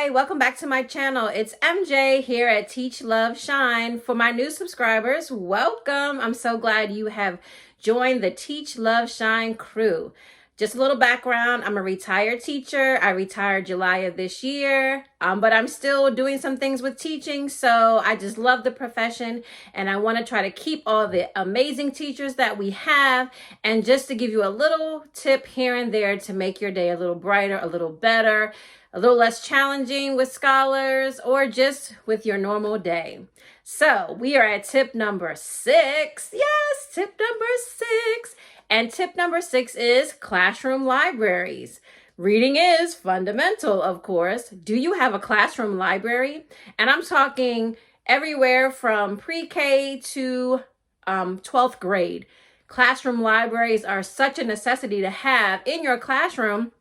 Hi, welcome back to my channel. It's MJ here at Teach Love Shine. For my new subscribers, welcome. I'm so glad you have joined the Teach Love Shine crew. Just a little background, I'm a retired teacher. I retired July of this year, but I'm still doing some things with teaching, so I just love the profession, and I want to try to keep all the amazing teachers that we have, and just to give you a little tip here and there to make your day a little brighter, a little better, a little less challenging with scholars, or just with your normal day. So we are at tip number 6. Yes, tip number 6. And tip number 6 is classroom libraries. Reading is fundamental, of course. Do you have a classroom library? And I'm talking everywhere from pre-K to 12th grade. Classroom libraries are such a necessity to have in your classroom,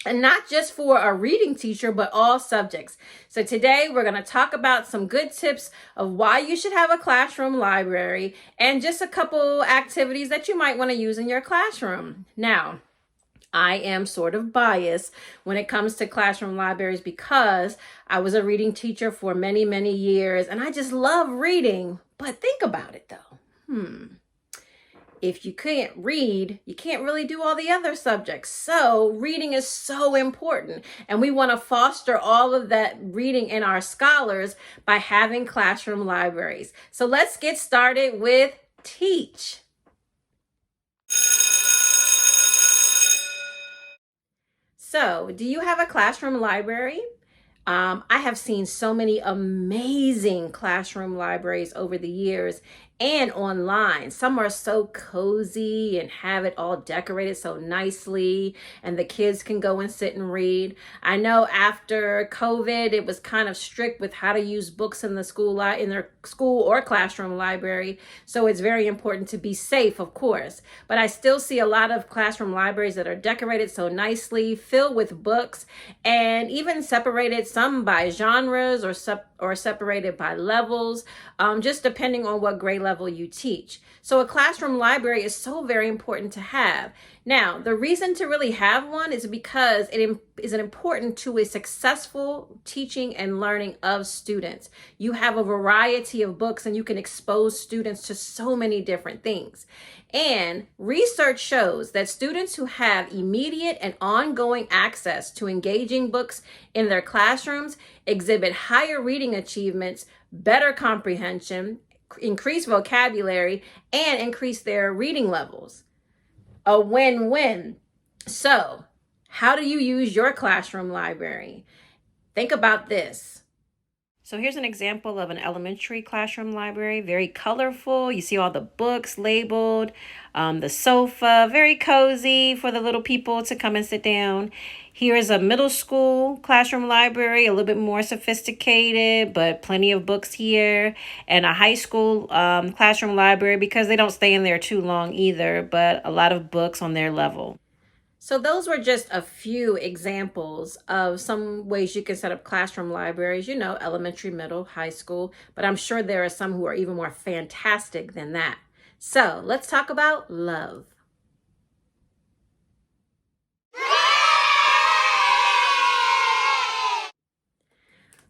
and not just for a reading teacher, but all subjects. So today we're going to talk about some good tips of why you should have a classroom library and just a couple activities that you might want to use in your classroom. Now, I am sort of biased when it comes to classroom libraries because I was a reading teacher for many, many years, and I just love reading. But think about it though. If you can't read, you can't really do all the other subjects. So reading is so important. And we want to foster all of that reading in our scholars by having classroom libraries. So let's get started with Teach. So, do you have a classroom library? I have seen so many amazing classroom libraries over the years and online. Some are so cozy and have it all decorated so nicely, and the kids can go and sit and read. I know after COVID, it was kind of strict with how to use books in the school in their school or classroom library. So it's very important to be safe, of course. But I still see a lot of classroom libraries that are decorated so nicely, filled with books, and even separated, some by genres or separated by levels, just depending on what grade level you teach. So a classroom library is so very important to have. Now, the reason to really have one is because it is important to a successful teaching and learning of students. You have a variety of books and you can expose students to so many different things. And research shows that students who have immediate and ongoing access to engaging books in their classrooms exhibit higher reading achievements, better comprehension, increased vocabulary, and increase their reading levels. A win-win. So, how do you use your classroom library? Think about this. So here's an example of an elementary classroom library, very colorful. You see all the books labeled, the sofa, very cozy for the little people to come and sit down. Here's a middle school classroom library, a little bit more sophisticated, but plenty of books here. And a high school classroom library, because they don't stay in there too long either, but a lot of books on their level. So those were just a few examples of some ways you can set up classroom libraries, you know, elementary, middle, high school, but I'm sure there are some who are even more fantastic than that. So let's talk about love.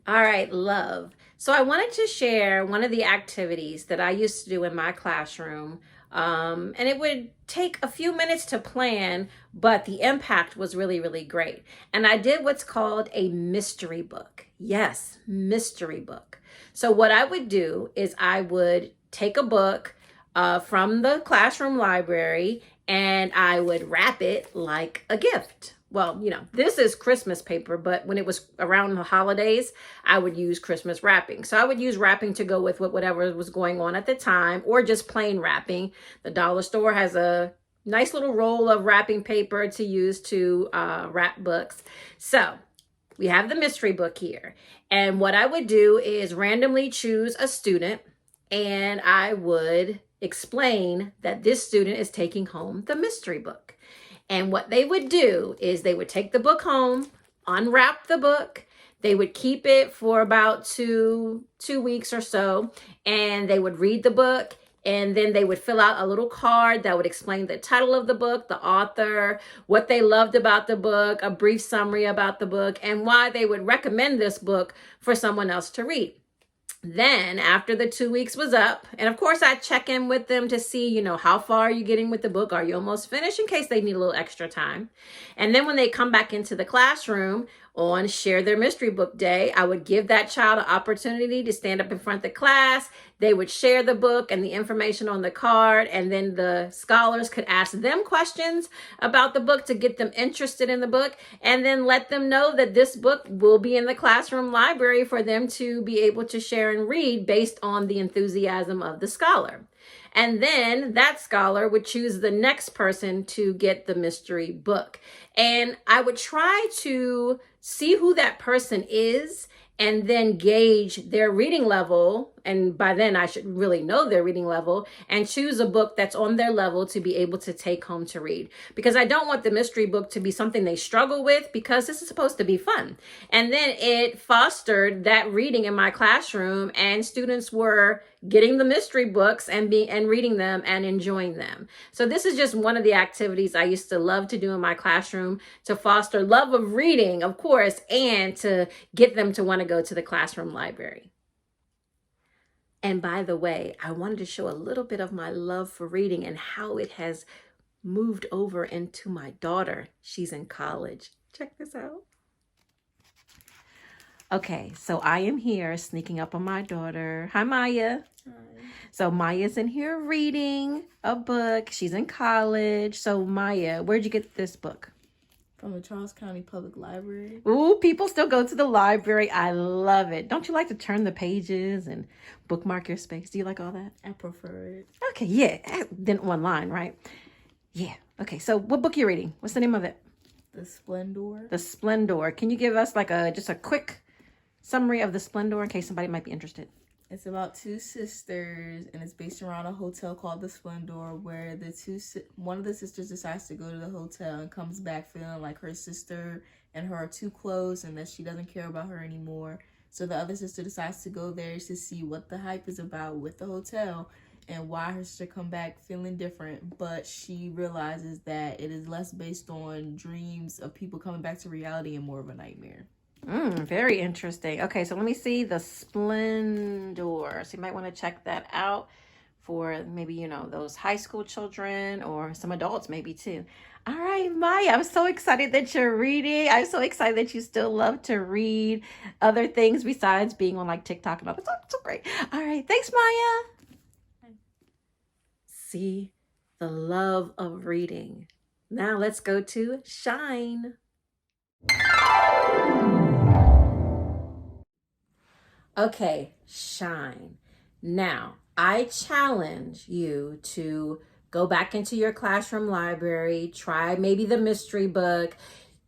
All right, love. So I wanted to share one of the activities that I used to do in my classroom. And it would take a few minutes to plan, but the impact was really, really great. And I did what's called a mystery book. Yes, mystery book. So what I would do is I would take a book from the classroom library and I would wrap it like a gift. Well, you know, this is Christmas paper, but when it was around the holidays, I would use Christmas wrapping. So I would use wrapping to go with whatever was going on at the time, or just plain wrapping. The dollar store has a nice little roll of wrapping paper to use to wrap books. So we have the mystery book here. And what I would do is randomly choose a student, and I would explain that this student is taking home the mystery book. And what they would do is they would take the book home, unwrap the book. They would keep it for about two weeks or so, and they would read the book. And then they would fill out a little card that would explain the title of the book, the author, what they loved about the book, a brief summary about the book, and why they would recommend this book for someone else to read. Then after the 2 weeks was up, and of course I check in with them to see, how far are you getting with the book? Are you almost finished, in case they need a little extra time? And then when they come back into the classroom on Share Their Mystery Book Day, I would give that child an opportunity to stand up in front of the class. They would share the book and the information on the card, and then the scholars could ask them questions about the book to get them interested in the book, and then let them know that this book will be in the classroom library for them to be able to share and read based on the enthusiasm of the scholar. And then that scholar would choose the next person to get the mystery book. And I would try to see who that person is and then gauge their reading level. And by then I should really know their reading level, and choose a book that's on their level to be able to take home to read. Because I don't want the mystery book to be something they struggle with, because this is supposed to be fun. And then it fostered that reading in my classroom, and students were getting the mystery books and reading them and enjoying them. So this is just one of the activities I used to love to do in my classroom, to foster love of reading, of course, and to get them to want to go to the classroom library. And by the way, I wanted to show a little bit of my love for reading and how it has moved over into my daughter. She's in college. Check this out. Okay, so I am here sneaking up on my daughter. Hi, Maya. Hi. So Maya's in here reading a book. She's in college. So Maya, where'd you get this book? From the Charles County Public Library. Ooh, people still go to the library. I love it. Don't you like to turn the pages and bookmark your space? Do you like all that? I prefer it. Okay, yeah. Then online, right? Yeah. Okay, so what book are you reading? What's the name of it? The Splendor. The Splendor. Can you give us like just a quick summary of The Splendor in case somebody might be interested? It's about two sisters, and it's based around a hotel called the Splendor, where one of the sisters decides to go to the hotel and comes back feeling like her sister and her are too close, and that she doesn't care about her anymore. So the other sister decides to go there to see what the hype is about with the hotel and why her sister come back feeling different. But she realizes that it is less based on dreams of people coming back to reality and more of a nightmare. Very interesting. Okay, so let me see The Splendor. So you might want to check that out for maybe, those high school children or some adults maybe too. All right, Maya, I'm so excited that you're reading. I'm so excited that you still love to read other things besides being on like TikTok and all that. So great. All right, thanks, Maya. See the love of reading. Now let's go to Shine. Okay, Shine. Now, I challenge you to go back into your classroom library, try maybe the mystery book,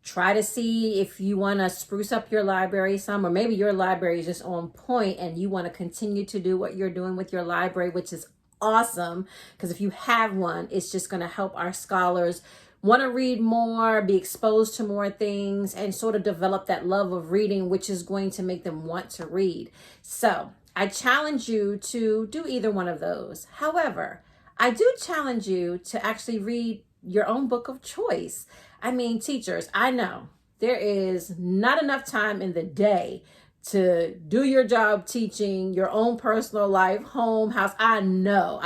try to see if you want to spruce up your library some, or maybe your library is just on point and you want to continue to do what you're doing with your library, which is awesome, because if you have one, it's just going to help our scholars want to read more, be exposed to more things, and sort of develop that love of reading, which is going to make them want to read. So I challenge you to do either one of those. However, I do challenge you to actually read your own book of choice. I mean, teachers, I know there is not enough time in the day to do your job teaching, your own personal life, home, house. I know,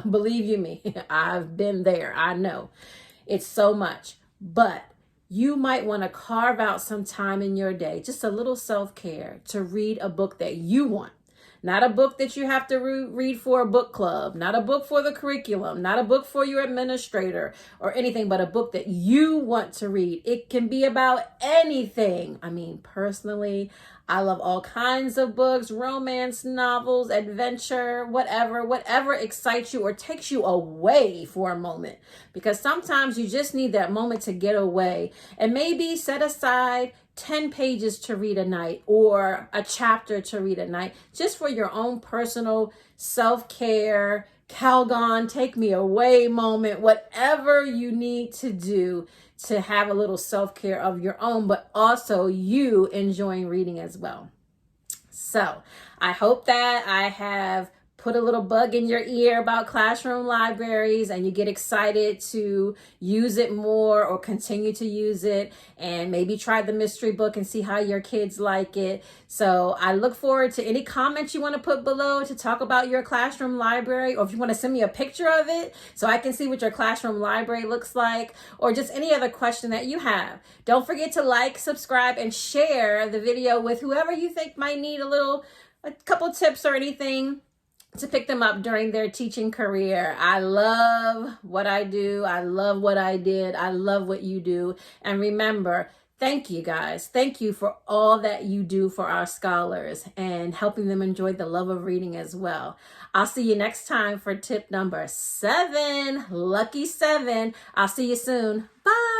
believe you me, I've been there. I know. It's so much, but you might want to carve out some time in your day, just a little self-care, to read a book that you want. Not a book that you have to read for a book club, not a book for the curriculum, not a book for your administrator or anything, but a book that you want to read. It can be about anything. I mean, personally, I love all kinds of books, romance novels, adventure, whatever excites you or takes you away for a moment. Because sometimes you just need that moment to get away, and maybe set aside 10 pages to read a night or a chapter to read a night, just for your own personal self-care, Calgon, take me away moment, whatever you need to do to have a little self-care of your own, but also you enjoying reading as well. So I hope that I have put a little bug in your ear about classroom libraries and you get excited to use it more or continue to use it, and maybe try the mystery book and see how your kids like it. So I look forward to any comments you want to put below to talk about your classroom library, or if you want to send me a picture of it so I can see what your classroom library looks like, or just any other question that you have. Don't forget to like, subscribe, and share the video with whoever you think might need a couple tips or anything to pick them up during their teaching career. I love what I do. I love what I did. I love what you do. And remember, thank you guys. Thank you for all that you do for our scholars and helping them enjoy the love of reading as well. I'll see you next time for tip number 7. Lucky 7. I'll see you soon. Bye.